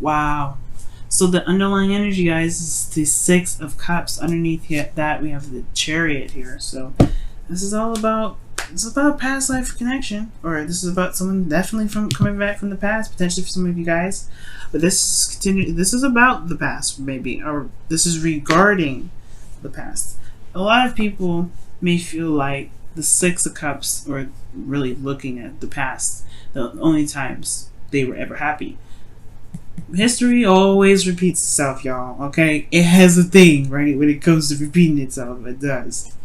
Wow. So the underlying energy, guys, is the Six of Cups. Underneath that, we have the Chariot here. So this is all about, it's about past life connection, or this is about someone definitely from coming back from the past, potentially for some of you guys. But this is about the past, maybe, or this is regarding the past. A lot of people may feel like the Six of Cups, or really looking at the past, the only times they were ever happy. History always repeats itself, y'all. Okay, it has a thing, right? When it comes to repeating itself, it does.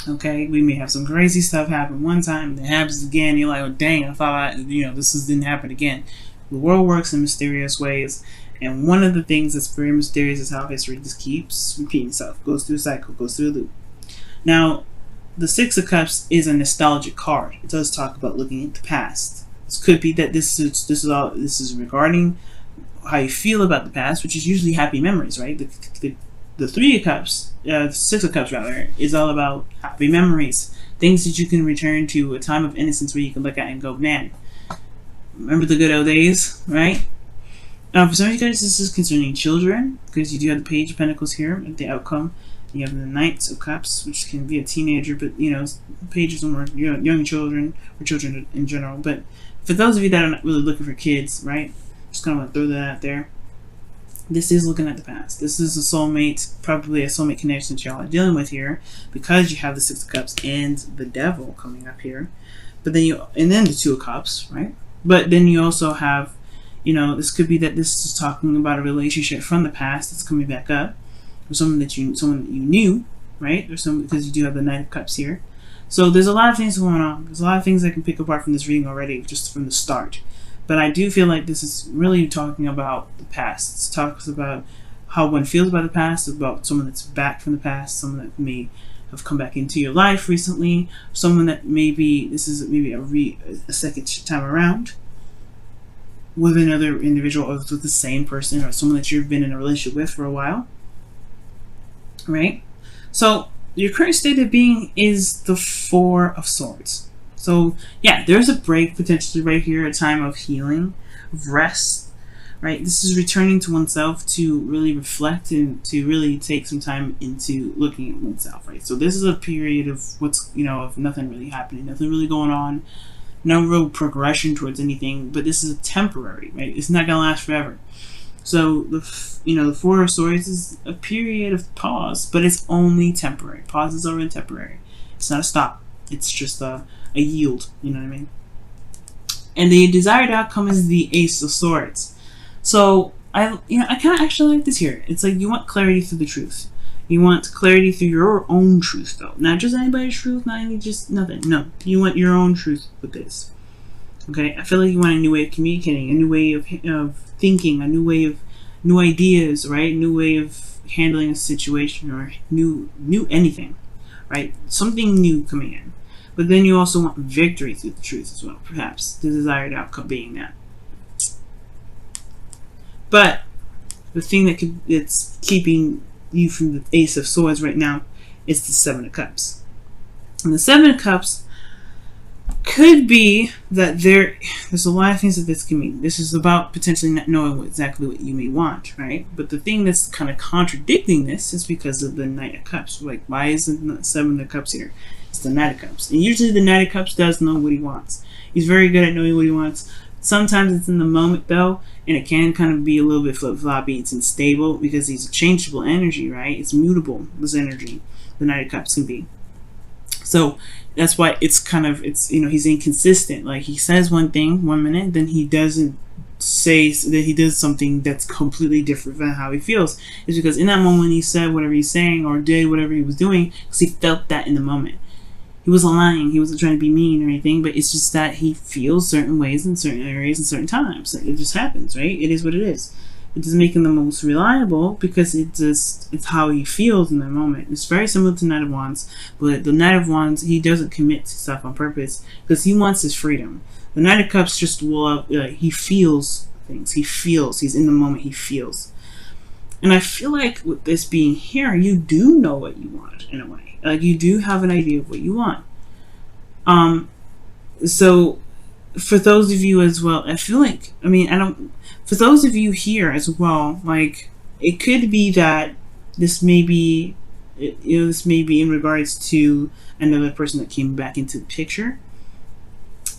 Okay, we may have some crazy stuff happen one time, and it happens again. You're like, oh dang, I thought didn't happen again. The world works in mysterious ways, and one of the things that's very mysterious is how history just keeps repeating itself, goes through a cycle, goes through a loop. Now, the Six of Cups is a nostalgic card. It does talk about looking at the past. This could be that this is regarding how you feel about the past, which is usually happy memories, right? The Three of Cups, the Six of Cups rather, is all about happy memories, things that you can return to, a time of innocence where you can look at and go, man, remember the good old days, right? For some of you guys, this is concerning children, because you do have the Page of Pentacles here at the outcome. You have the Knights of Cups, which can be a teenager, but pages are more young children, or children in general. But for those of you that are not really looking for kids, right? Just kind of want to throw that out there. This is looking at the past. This is a soulmate, probably a soulmate connection that y'all are dealing with here, because you have the Six of Cups and the Devil coming up here. But then then the Two of Cups, right? But then you also have, this could be that this is talking about a relationship from the past that's coming back up, or someone that you knew, right? Or because you do have the Knight of Cups here. So there's a lot of things going on. There's a lot of things I can pick apart from this reading already, just from the start. But I do feel like this is really talking about the past. It talks about how one feels about the past, about someone that's back from the past, someone that may have come back into your life recently, someone that this is maybe a second time around with another individual, or with the same person, or someone that you've been in a relationship with for a while, right? So your current state of being is the Four of Swords. So yeah, there's a break potentially right here, a time of healing, of rest, right? This is returning to oneself to really reflect and to really take some time into looking at oneself, right? So this is a period of of nothing really happening, nothing really going on, no real progression towards anything, but this is temporary, right? It's not gonna last forever. So the Four of Swords is a period of pause, but it's only temporary. Pauses are only temporary. It's not a stop. It's just a yield. You know what I mean? And the desired outcome is the Ace of Swords. So I kind of actually like this here. It's like you want clarity through the truth. You want clarity through your own truth, though, not just anybody's truth, just nothing. No, you want your own truth with this. Okay, I feel like you want a new way of communicating, a new way of thinking, a new way of new ideas, right? New way of handling a situation, or new anything, right? Something new coming in. But then you also want victory through the truth as well, perhaps the desired outcome being that. But the thing that's keeping you from the Ace of Swords right now is the Seven of Cups. And the Seven of Cups could be that there's a lot of things that this can mean. This is about potentially not knowing exactly what you may want, right? But the thing that's kind of contradicting this is because of the Knight of Cups. Like, why isn't the Seven of Cups here? It's the Knight of Cups. And usually the Knight of Cups does know what he wants. He's very good at knowing what he wants. Sometimes it's in the moment, though, and it can kind of be a little bit flip-floppy. It's unstable because he's a changeable energy, right? It's mutable, this energy. The Knight of Cups can be. So that's why he's inconsistent. Like, he says one thing one minute, then he doesn't say that he does something that's completely different from how he feels. It's because in that moment he said whatever he's saying or did whatever he was doing because he felt that in the moment. He wasn't lying. He wasn't trying to be mean or anything, but it's just that he feels certain ways in certain areas and certain times. It just happens, right? It is what it is. It doesn't make him the most reliable because it's how he feels in that moment. It's very similar to Knight of Wands, but the Knight of Wands, he doesn't commit to stuff on purpose because he wants his freedom. The Knight of Cups just he feels things. He feels. He's in the moment. He feels. And I feel like with this being here, you do know what you want in a way. Like, you do have an idea of what you want. So for those of you as well, I feel like, I mean, I don't, for those of you here as well, like, it could be that this may be, this may be in regards to another person that came back into the picture.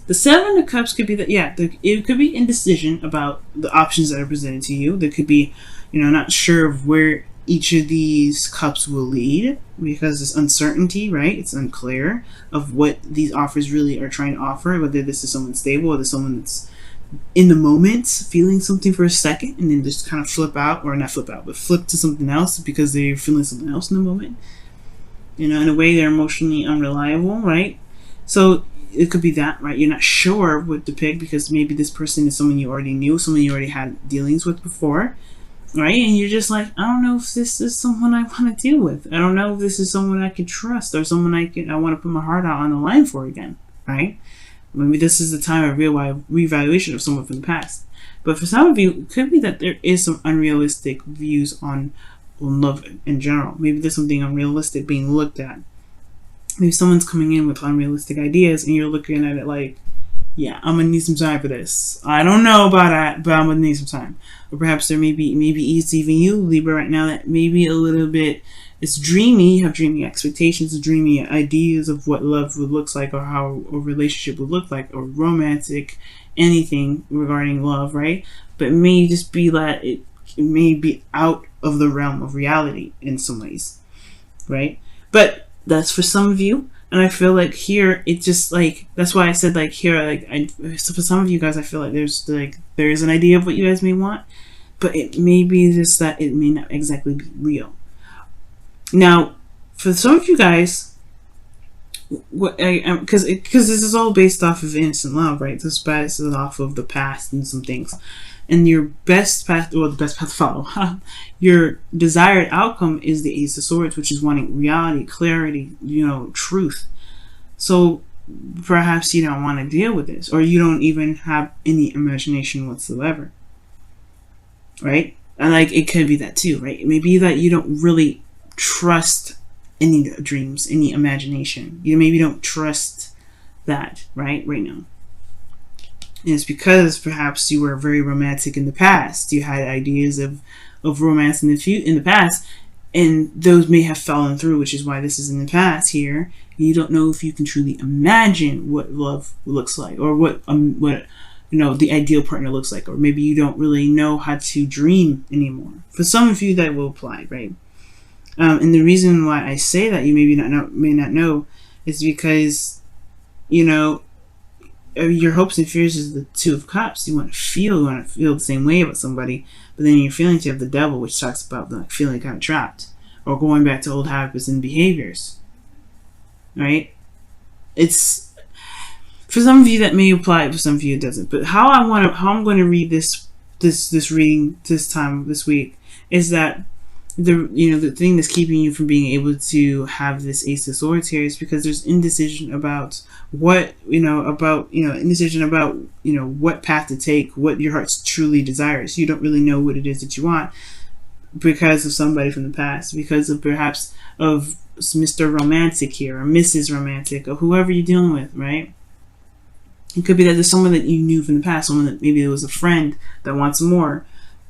The Seven of Cups could be that, yeah, it could be indecision about the options that are presented to you. There could be, not sure of where each of these cups will lead because it's uncertainty, right? It's unclear of what these offers really are trying to offer, whether this is someone stable or this someone that's in the moment feeling something for a second and then just kind of flip out, or not flip out, but flip to something else because they're feeling something else in the moment. In a way, they're emotionally unreliable, right? So it could be that, right? You're not sure what to pick because maybe this person is someone you already knew, someone you already had dealings with before, right? And you're just like, I don't know if this is someone I want to deal with. I don't know if this is someone I can trust or someone I want to put my heart out on the line for again, right? Maybe this is the time of reevaluation of someone from the past. But for some of you, it could be that there is some unrealistic views on love in general. Maybe there's something unrealistic being looked at. Maybe someone's coming in with unrealistic ideas and you're looking at it like, yeah, I'm gonna need some time for this. I don't know about that, but I'm gonna need some time. Or perhaps there maybe it's even you, Libra, right now, that maybe a little bit, it's dreamy. You have dreamy expectations, dreamy ideas of what love would look like, or how a relationship would look like, or romantic, anything regarding love, right? But it may just be that it may be out of the realm of reality in some ways, right? But that's for some of you. And I feel like here, it just like, that's why I said like here, like so for some of you guys, I feel like there is an idea of what you guys may want, but it may be just that it may not exactly be real. Now, for some of you guys, because this is all based off of innocent love, right? This is off of the past and some things. And your best path, or the best path to follow, your desired outcome is the Ace of Swords, which is wanting reality, clarity, truth. So perhaps you don't want to deal with this, or you don't even have any imagination whatsoever, right? And like, it could be that too, right? It may be that you don't really trust any dreams, any imagination. You maybe don't trust that, right now. And it's because perhaps you were very romantic in the past. You had ideas of romance in the past, and those may have fallen through, which is why this is in the past here. You don't know if you can truly imagine what love looks like, or what the ideal partner looks like, or maybe you don't really know how to dream anymore. For some of you, that will apply, right? And the reason why I say that you may not know is because, your hopes and fears is the Two of Cups. You want to feel the same way about somebody, but then your feelings, you have the Devil, which talks about the feeling kind of trapped, or going back to old habits and behaviors, right? It's, for some of you that may apply, for some of you it doesn't. But how I'm going to read this reading this week is that the thing that's keeping you from being able to have this Ace of Swords here is because there's indecision about what what path to take, what your heart truly desires. You don't really know what it is that you want because of somebody from the past, because of perhaps of Mr. Romantic here, or Mrs. Romantic, or whoever you're dealing with, right? It could be that there's someone that you knew from the past, someone that maybe it was a friend that wants more,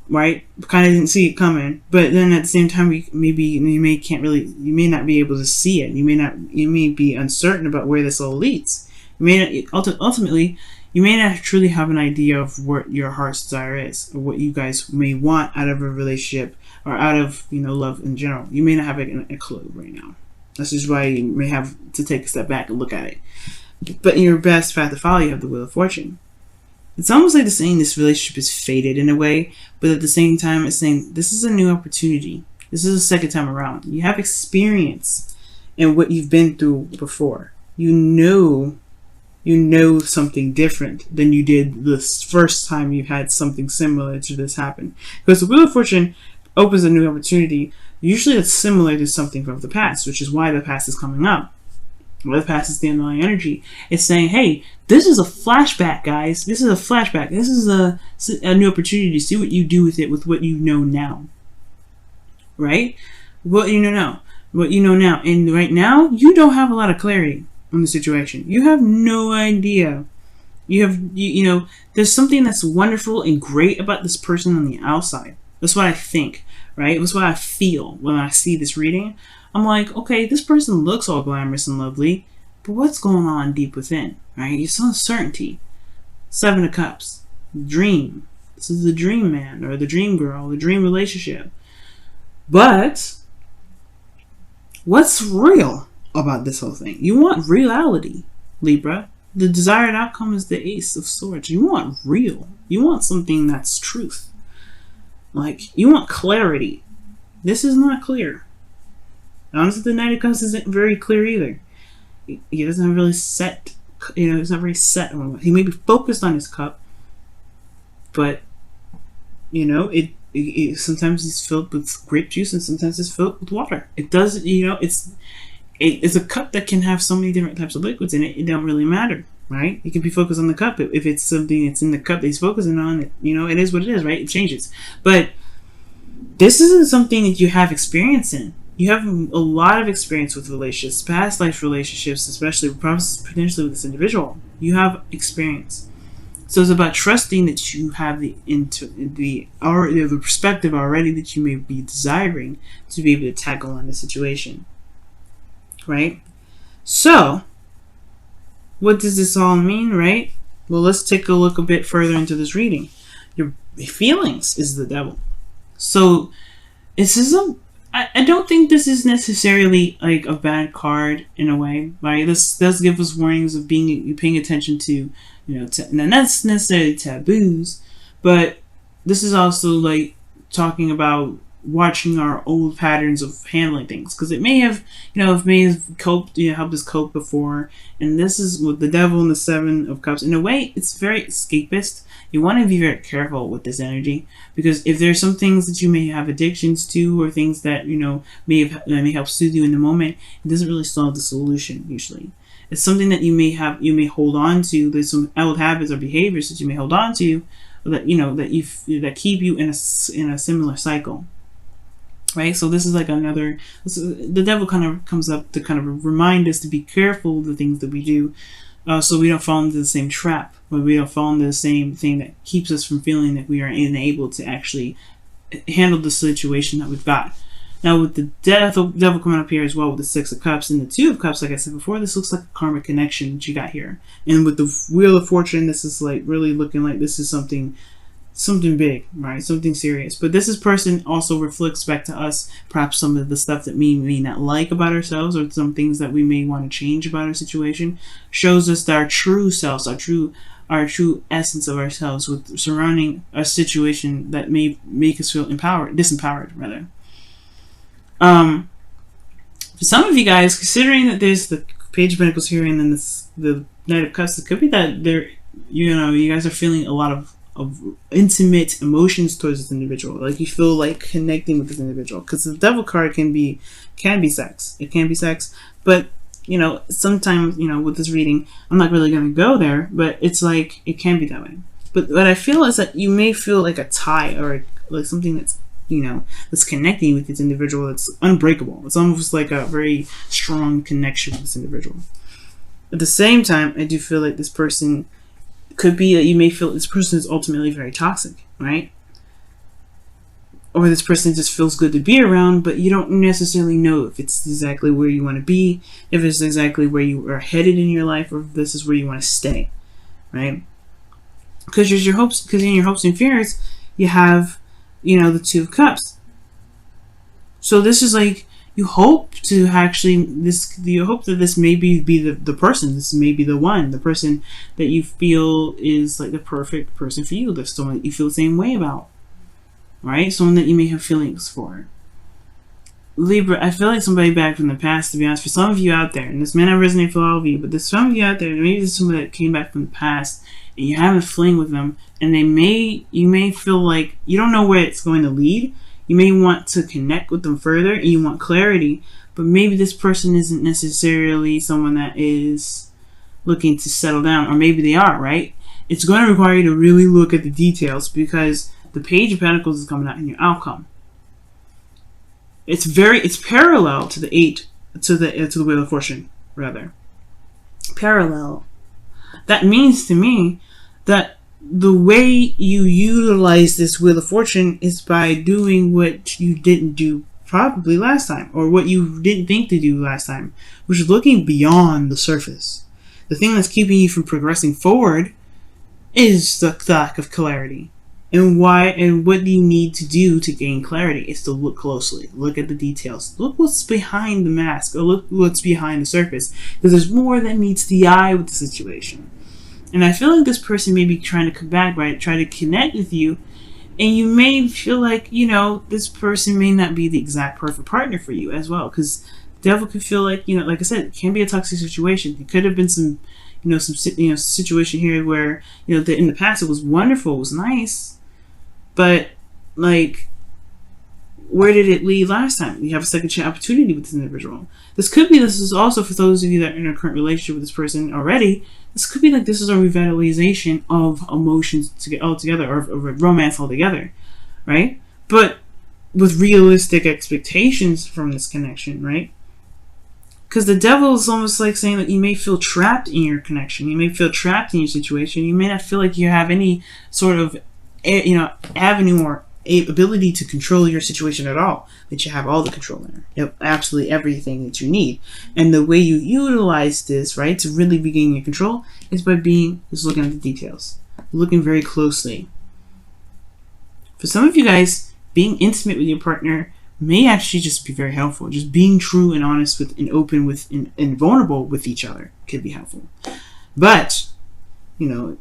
right? Kind of didn't see it coming, but then at the same time, you may not be able to see it. You may be uncertain about where this all leads. Ultimately, you may not truly have an idea of what your heart's desire is, or what you guys may want out of a relationship, or out of love in general. You may not have a clue right now. This is why you may have to take a step back and look at it. But in your best path to follow, you have the Wheel of Fortune. It's almost like it's saying this relationship is fated in a way, but at the same time, it's saying this is a new opportunity. This is a second time around. You have experience in what you've been through before. You know something different than you did the first time you had something similar to this happen. Because the Wheel of Fortune opens a new opportunity. Usually it's similar to something from the past, which is why the past is coming up. Where the past is the underlying energy. It's saying, hey, this is a flashback, guys. This is a flashback. This is a new opportunity to see what you do with it, with what you know now. Right? What you know now. What you know now. And right now, you don't have a lot of clarity on the situation. You have no idea You know, there's something that's wonderful and great about this person on the outside. That's what I think, right? That's what I feel when I see this reading. I'm like, okay, this person looks all glamorous and lovely, but what's going on deep within, right? It's uncertainty. 7 of Cups. Dream. This is the dream man or the dream girl, the dream relationship. But what's real about this whole thing? You want reality, Libra. The desired outcome is the Ace of Swords. You want real. You want something that's truth. Like, you want clarity. This is not clear. Honestly, the Knight of Cups isn't very clear either. He doesn't really set, you know, he's not very set on. He may be focused on his cup, but, you know, it sometimes it's filled with grape juice and sometimes it's filled with water. It does, you know, it's a cup that can have so many different types of liquids in it. It don't really matter, right? He can be focused on the cup. If it's something that's in the cup that he's focusing on, you know, it is what it is, right? It changes. But this isn't something that you have experience in. You have a lot of experience with relationships, past life relationships, especially potentially with this individual. You have experience. So it's about trusting that you have the perspective already that you may be desiring to be able to tackle on the situation. Right? So, what does this all mean, right? Well, let's take a look a bit further into this reading. Your feelings is the Devil. So, I don't think this is necessarily like a bad card in a way, right? This does give us warnings of paying attention to, you know, not necessarily taboos, but this is also like talking about watching our old patterns of handling things, because it may have, you know, coped, you know, helped us cope before. And this is with the Devil and the 7 of Cups. In a way, it's very escapist. You want to be very careful with this energy, because if there's some things that you may have addictions to, or things that, you know, may help soothe you in the moment, it doesn't really solve the solution usually. It's something that you may hold on to. There's some old habits or behaviors that you may hold on to that, you know, that keep you in a similar cycle. Right, so this is like the Devil kind of comes up to kind of remind us to be careful of the things that we do, so we don't fall into the same trap, or we don't fall into the same thing that keeps us from feeling that we are unable to actually handle the situation that we've got. Now, with the Devil coming up here as well, with the 6 of Cups and the 2 of Cups, like I said before, this looks like a karmic connection that you got here. And with the Wheel of Fortune, this is like really looking like this is something big, right? Something serious. But this person also reflects back to us perhaps some of the stuff that we may not like about ourselves, or some things that we may want to change about our situation. Shows us our true selves, our true essence of ourselves, with surrounding a situation that may make us feel disempowered rather. For some of you guys, considering that there's the Page of Pentacles here and then the Knight of Cups, it could be that you guys are feeling a lot of intimate emotions towards this individual. Like, you feel like connecting with this individual, because the Devil card can be sex. It can be sex, but, you know, sometimes, you know, with this reading, I'm not really going to go there, but it's like it can be that way. But what I feel is that you may feel like a tie, or like something that's, you know, that's connecting with this individual that's unbreakable. It's almost like a very strong connection with this individual. At the same time, I do feel like this person could be that you may feel this person is ultimately very toxic, right? Or this person just feels good to be around, but you don't necessarily know if it's exactly where you want to be, if it's exactly where you are headed in your life, or if this is where you want to stay, right? Because in your hopes and fears, you have, you know, the 2 of Cups. So this is like, you hope to actually, you hope that this may be the person, this may be the one, the person that you feel is like the perfect person for you, there's someone that you feel the same way about, right? Someone that you may have feelings for. Libra, I feel like somebody back from the past, to be honest, for some of you out there, and this may not resonate for all of you, but there's some of you out there, maybe there's somebody that came back from the past, and you're having a fling with them, and you may feel like you don't know where it's going to lead. You may want to connect with them further, and you want clarity, but maybe this person isn't necessarily someone that is looking to settle down, or maybe they are, right? It's going to require you to really look at the details, because the Page of Pentacles is coming out in your outcome. It's parallel to the Wheel of Fortune, rather. Parallel. that means to me that the way you utilize this Wheel of Fortune is by doing what you didn't do probably last time, or what you didn't think to do last time, which is looking beyond the surface. The thing that's keeping you from progressing forward is the lack of clarity. And what you need to do to gain clarity is to look closely, look at the details, look what's behind the mask, or look what's behind the surface, because there's more that meets the eye with the situation. And I feel like this person may be trying to come back, right, try to connect with you, and you may feel like, you know, this person may not be the exact perfect partner for you as well, because the devil could feel like, you know, like I said, it can be a toxic situation. It could have been some situation here where, you know, in the past it was wonderful, it was nice, but like, where did it lead last time? You have a second chance opportunity with this individual. This is also for those of you that are in a current relationship with this person already. This could be like this is a revitalization of emotions to get all together, or romance altogether, right? But with realistic expectations from this connection, right? Because the devil is almost like saying that you may feel trapped in your connection. You may feel trapped in your situation. You may not feel like you have any sort of, you know, avenue or ability to control your situation at all. That you have all the control in it, absolutely everything that you need. And the way you utilize this, right, to really regain your control is by just looking at the details, looking very closely. For some of you guys, being intimate with your partner may actually just be very helpful. Just being true and honest with, and open with, and vulnerable with each other could be helpful. But, you know,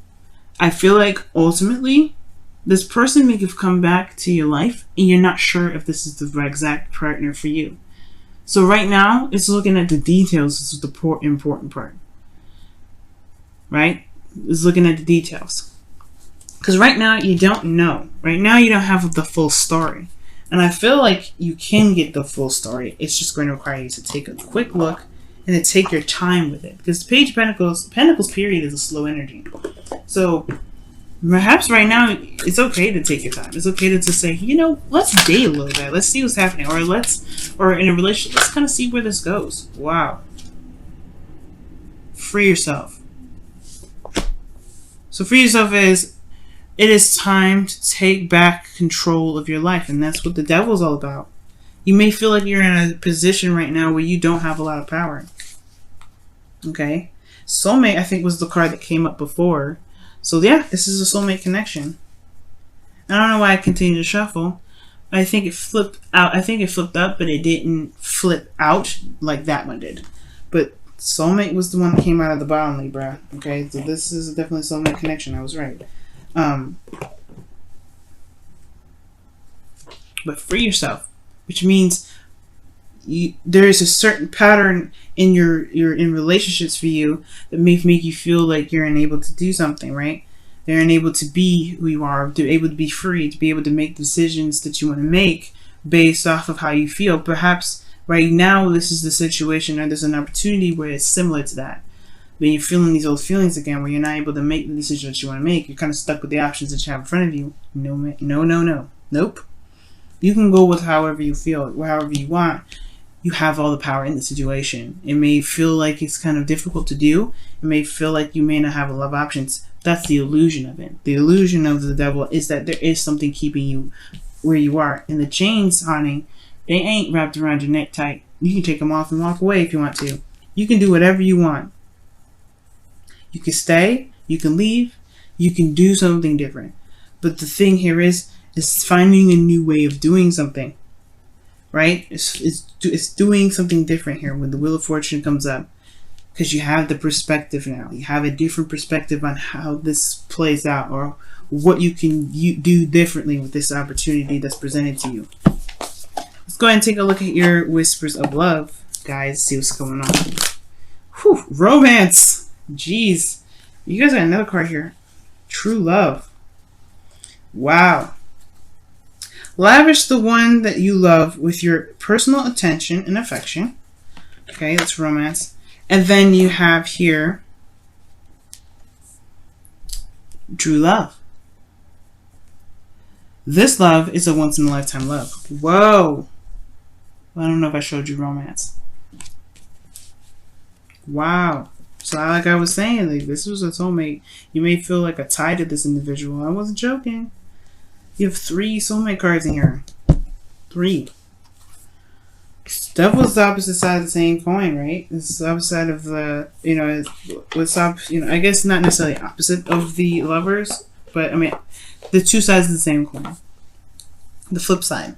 I feel like ultimately this person may have come back to your life and you're not sure if this is the exact partner for you. So right now, it's looking at the details. This is the important part. Right? It's looking at the details. Because right now, you don't know. Right now, you don't have the full story. And I feel like you can get the full story. It's just going to require you to take a quick look and to take your time with it. Because the Page of Pentacles period is a slow energy. So perhaps right now, it's okay to take your time. It's okay to say, you know, let's date a little bit. Let's see what's happening. Or in a relationship, let's kind of see where this goes. Wow. Free yourself. So free yourself it is time to take back control of your life. And that's what the devil's all about. You may feel like you're in a position right now where you don't have a lot of power. Okay? Soulmate, I think, was the card that came up before. So yeah, this is a soulmate connection. I don't know why I continue to shuffle. I think it flipped out. I think it flipped up, but it didn't flip out like that one did. But soulmate was the one that came out of the bottom, Libra. Okay, so this is definitely a soulmate connection. I was right. But free yourself, which means there is a certain pattern in your in relationships for you that may make you feel like you're unable to do something, right? They're unable to be who you are, to be able to be free, to be able to make decisions that you want to make based off of how you feel. Perhaps right now this is the situation, or there's an opportunity where it's similar to that. When you're feeling these old feelings again, where you're not able to make the decision that you want to make, you're kind of stuck with the options that you have in front of you. Nope. You can go with however you feel, however you want. You have all the power in the situation. It may feel like it's kind of difficult to do. It may feel like you may not have a lot of options. That's the illusion of it. The illusion of the devil is that there is something keeping you where you are. And the chains, honey, they ain't wrapped around your neck tight. You can take them off and walk away if you want to. You can do whatever you want. You can stay, you can leave, you can do something different. But the thing here is finding a new way of doing something, right? It's doing something different here when the Wheel of Fortune comes up, because you have the perspective now. You have a different perspective on how this plays out, or what you can do differently with this opportunity that's presented to you. Let's go ahead and take a look at your whispers of love, guys. See what's going on. Whew, romance. Jeez, you guys got another card here. True love. Wow. Lavish the one that you love with your personal attention and affection. Okay, that's romance. And then you have here true love. This love is a once-in-a-lifetime love. Whoa. I don't know if I showed you romance. Wow. So like I was saying, like this was a soulmate. You may feel like a tie to this individual. I wasn't joking. You have 3 soulmate cards in here. 3. Devil's the opposite side of the same coin, right? It's the opposite side of the, what's up, I guess not necessarily opposite of the lovers, but I mean, the 2 sides of the same coin. The flip side.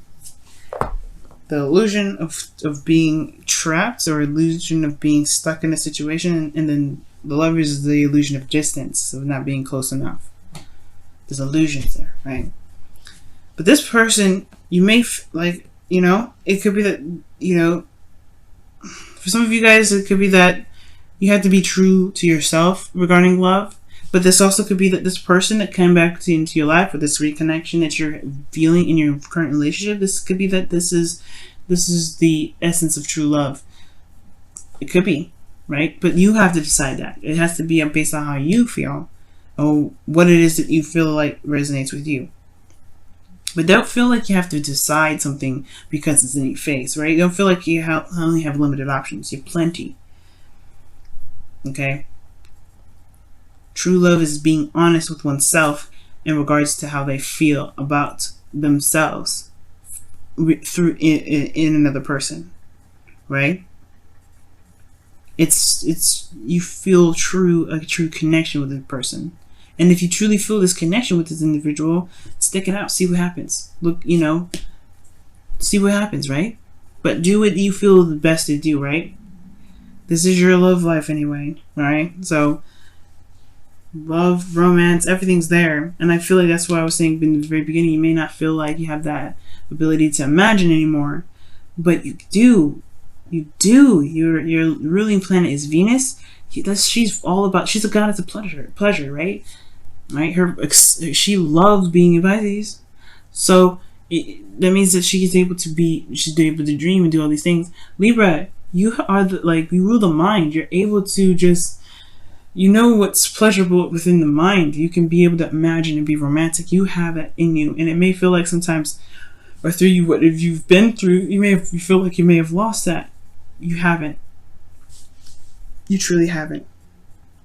The illusion of being trapped, or illusion of being stuck in a situation, and then the lovers is the illusion of distance, of not being close enough. There's illusions there, right? But this person, you may it could be that, for some of you guys, it could be that you have to be true to yourself regarding love. But this also could be that this person that came back into your life, or this reconnection that you're feeling in your current relationship, this could be that this is the essence of true love. It could be, right? But you have to decide that. It has to be based on how you feel, or what it is that you feel like resonates with you. But don't feel like you have to decide something because it's in your face, right? Don't feel like you only have limited options. You have plenty. Okay? True love is being honest with oneself in regards to how they feel about themselves through in another person, right? It's you feel a true connection with the person, and if you truly feel this connection with this individual, stick it out, see what happens. Look, see what happens, right? But do what you feel the best to do, right? This is your love life anyway, all right? So. Love, romance, everything's there. And I feel like that's what I was saying in the very beginning. You may not feel like you have that ability to imagine anymore, but you do. You do. Your ruling planet is Venus. She's a goddess of pleasure, right? She loves being in Pisces. So that means that she's able to dream and do all these things. Libra, you rule the mind. You're able to just, what's pleasurable within the mind. You can be able to imagine and be romantic. You have that in you. And it may feel like sometimes, or through you, what if you've been through, you feel like you may have lost that. You haven't. You truly haven't.